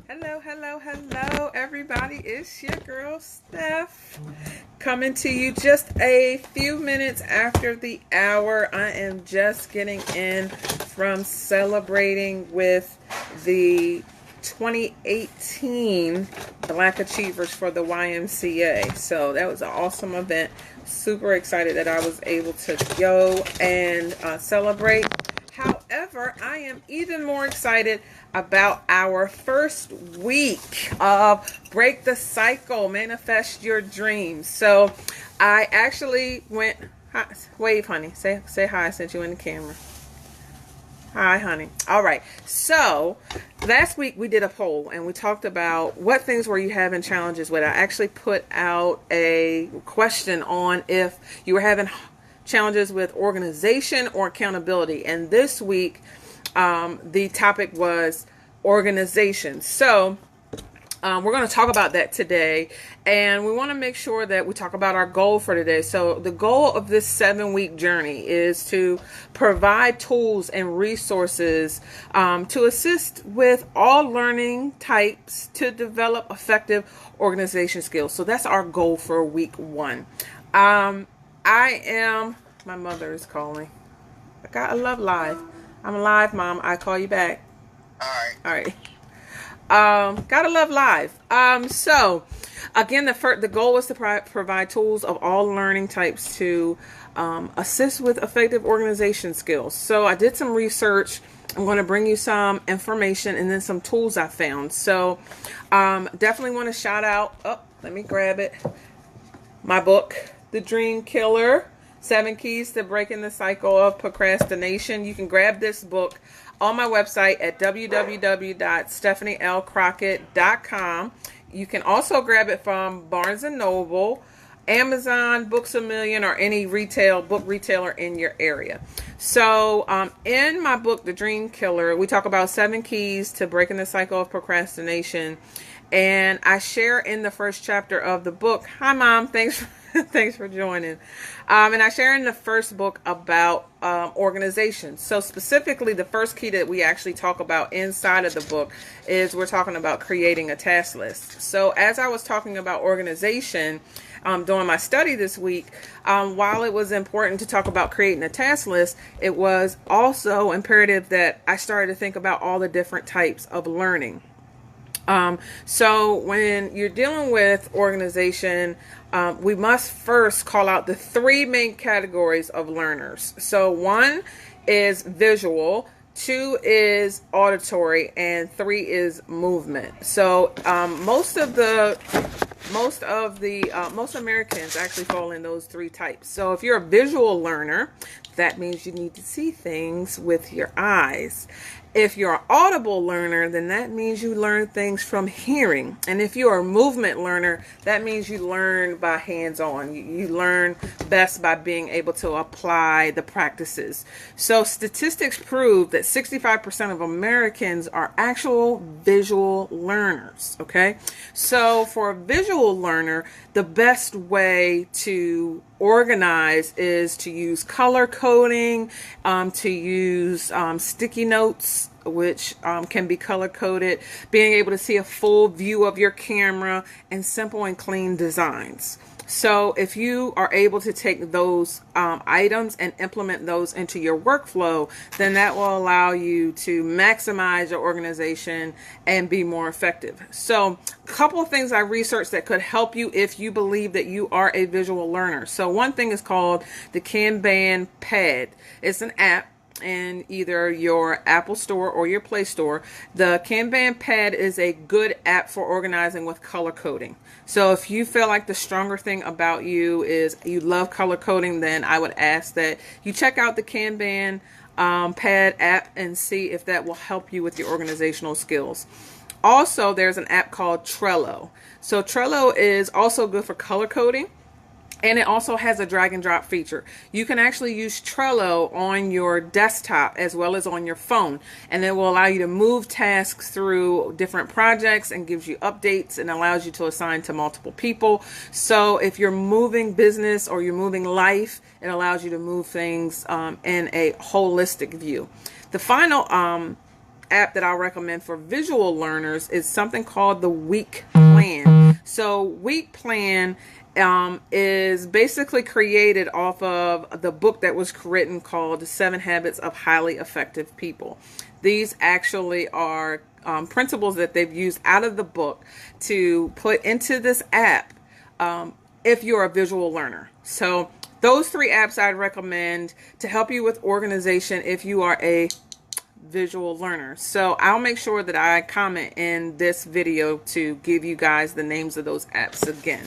Hello, hello, hello, everybody. It's your girl, Steph, coming to you just a few minutes after the hour. I am just getting in from celebrating with the 2018 Black Achievers for the YMCA. So that was an awesome event. Super excited that I was able to go and celebrate. However, I am even more excited about our first week of Break the Cycle, Manifest Your Dreams. So I actually went, hi, wave, honey. Say hi since you in the camera. Hi, honey. All right. So last week we did a poll and we talked about what things were you having challenges with. I actually put out a question on if you were having challenges with organization or accountability. And this week, the topic was organization. So we're going to talk about that today. And we want to make sure that we talk about our goal for today. So the goal of this 7-week journey is to provide tools and resources to assist with all learning types to develop effective organization skills. So that's our goal for week 1. My mother is calling. I love live. I'm live, Mom. I call you back. All right. Gotta love live. So again, the goal was to provide tools of all learning types to assist with effective organization skills. So I did some research. I'm going to bring you some information and then some tools I found. So definitely want to shout out. Oh, let me grab it. My book, The Dream Killer. 7 Keys to Breaking the Cycle of Procrastination. You can grab this book on my website at www.stephanielcrockett.com. You can also grab it from Barnes & Noble, Amazon, Books A Million, or any book retailer in your area. So in my book, The Dream Killer, we talk about 7 keys to breaking the cycle of procrastination. And I share in the first chapter of the book. Hi, Mom. Thanks for joining. And I share in the first book about organization. So specifically, the first key that we actually talk about inside of the book is we're talking about creating a task list. So as I was talking about organization during my study this week, while it was important to talk about creating a task list, it was also imperative that I started to think about all the different types of learning. So when you're dealing with organization, we must first call out the 3 main categories of learners. So 1 is visual, 2 is auditory, and 3 is movement. So most Americans actually fall in those 3 types. So if you're a visual learner, that means you need to see things with your eyes. If you're an audible learner, then that means you learn things from hearing. And if you're a movement learner, that means you learn by hands-on. You learn best by being able to apply the practices. So statistics prove that 65% of Americans are actual visual learners, okay? So for a visual learner, the best way to organize is to use color coding, to use sticky notes, which can be color coded, being able to see a full view of your camera, and simple and clean designs. So if you are able to take those items and implement those into your workflow, then that will allow you to maximize your organization and be more effective. So a couple of things I researched that could help you if you believe that you are a visual learner. So one thing is called the Kanban Pad. It's an app in either your Apple Store or your Play Store. The Kanban Pad is a good app for organizing with color coding. So if you feel like the stronger thing about you is you love color coding, then I would ask that you check out the Kanban Pad app and see if that will help you with your organizational skills. Also, there's an app called Trello. So Trello is also good for color coding. And it also has a drag and drop feature. You can actually use Trello on your desktop as well as on your phone. And it will allow you to move tasks through different projects and gives you updates and allows you to assign to multiple people. So if you're moving business or you're moving life, it allows you to move things in a holistic view. The final app that I'll recommend for visual learners is something called the Week Plan. So Week Plan is basically created off of the book that was written called 7 Habits of Highly Effective People. These actually are principles that they've used out of the book to put into this app if you're a visual learner. So those 3 apps I'd recommend to help you with organization if you are a visual learner. So I'll make sure that I comment in this video to give you guys the names of those apps again.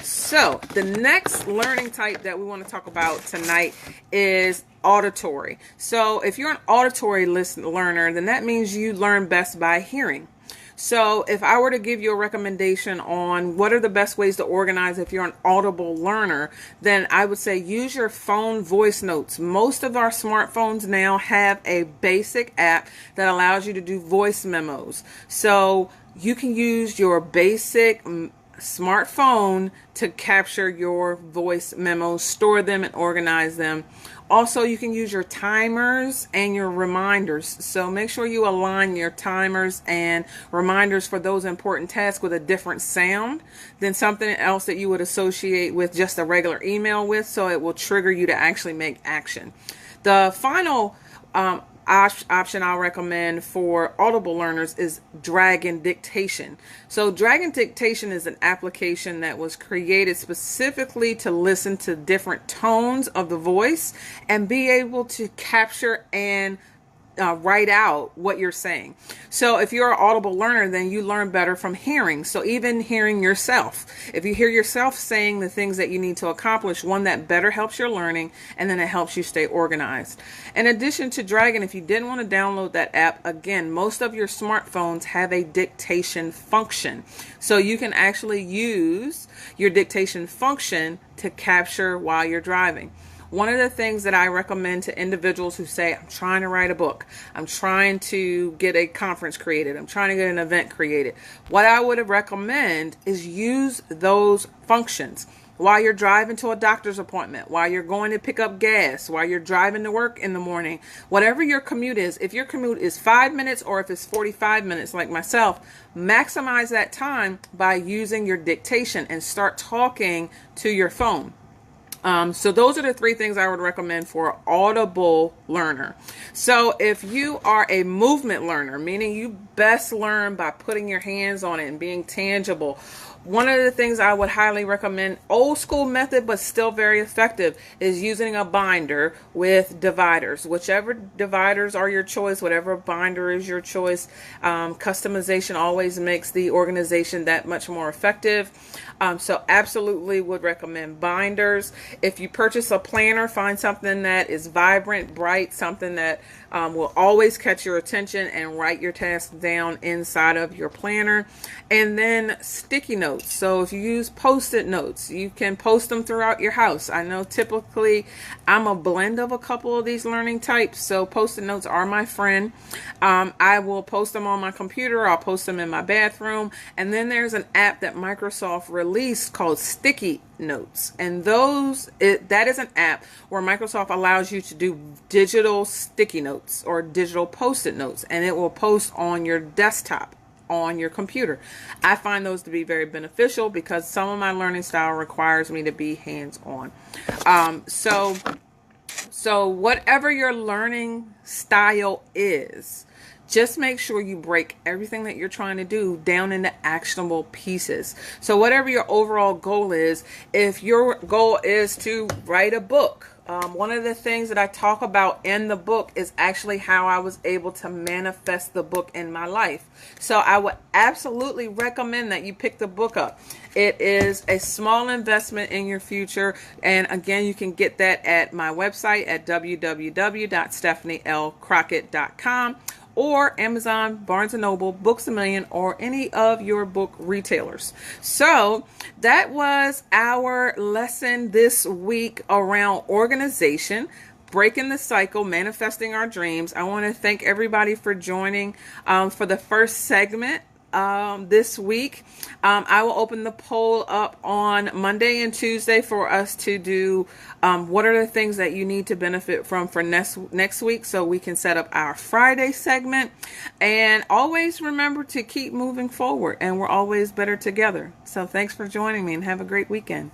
So the next learning type that we want to talk about tonight is auditory. So if you're an auditory learner, then that means you learn best by hearing. So if I were to give you a recommendation on what are the best ways to organize if you're an audible learner, then I would say use your phone voice notes. Most of our smartphones now have a basic app that allows you to do voice memos. So you can use your basic smartphone to capture your voice memos, store them and organize them. Also, you can use your timers and your reminders. So make sure you align your timers and reminders for those important tasks with a different sound than something else that you would associate with just a regular email with, so it will trigger you to actually make action. The final option I'll recommend for audible learners is Dragon Dictation. So Dragon Dictation is an application that was created specifically to listen to different tones of the voice and be able to capture and write out what you're saying. So if you're an audible learner, then you learn better from hearing. So even hearing yourself, if you hear yourself saying the things that you need to accomplish, one, that better helps your learning, and then it helps you stay organized. In addition to Dragon, if you didn't want to download that app, again, most of your smartphones have a dictation function. So you can actually use your dictation function to capture while you're driving. One of the things that I recommend to individuals who say, I'm trying to write a book, I'm trying to get a conference created, I'm trying to get an event created, what I would recommend is use those functions while you're driving to a doctor's appointment, while you're going to pick up gas, while you're driving to work in the morning, whatever your commute is. If your commute is 5 minutes or if it's 45 minutes like myself, maximize that time by using your dictation and start talking to your phone. So those are the 3 things I would recommend for an audible learner. So if you are a movement learner, meaning you best learn by putting your hands on it and being tangible, one of the things I would highly recommend, old school method but still very effective, is using a binder with dividers. Whichever dividers are your choice, whatever binder is your choice, customization always makes the organization that much more effective. So absolutely would recommend binders. If you purchase a planner, find something that is vibrant, bright, something that will always catch your attention, and write your tasks down inside of your planner. And then sticky notes. So if you use Post-it notes, you can post them throughout your house. I know typically I'm a blend of a couple of these learning types, so Post-it notes are my friend. I will post them on my computer, I'll post them in my bathroom, and then there's an app that Microsoft released called Sticky Notes, and that is an app where Microsoft allows you to do digital sticky notes or digital Post-it notes, and it will post on your desktop on your computer. I find those to be very beneficial because some of my learning style requires me to be hands-on. So whatever your learning style is, just make sure you break everything that you're trying to do down into actionable pieces. So whatever your overall goal is, if your goal is to write a book, one of the things that I talk about in the book is actually how I was able to manifest the book in my life. So I would absolutely recommend that you pick the book up. It is a small investment in your future. And again, you can get that at my website at www.stephanielcrockett.com. or Amazon, Barnes & Noble, Books A Million, or any of your book retailers. So that was our lesson this week around organization, breaking the cycle, manifesting our dreams. I want to thank everybody for joining for the first segment this week. I will open the poll up on Monday and Tuesday for us to do what are the things that you need to benefit from for next week, so we can set up our Friday segment. And always remember to keep moving forward, and we're always better together. So thanks for joining me, and have a great weekend.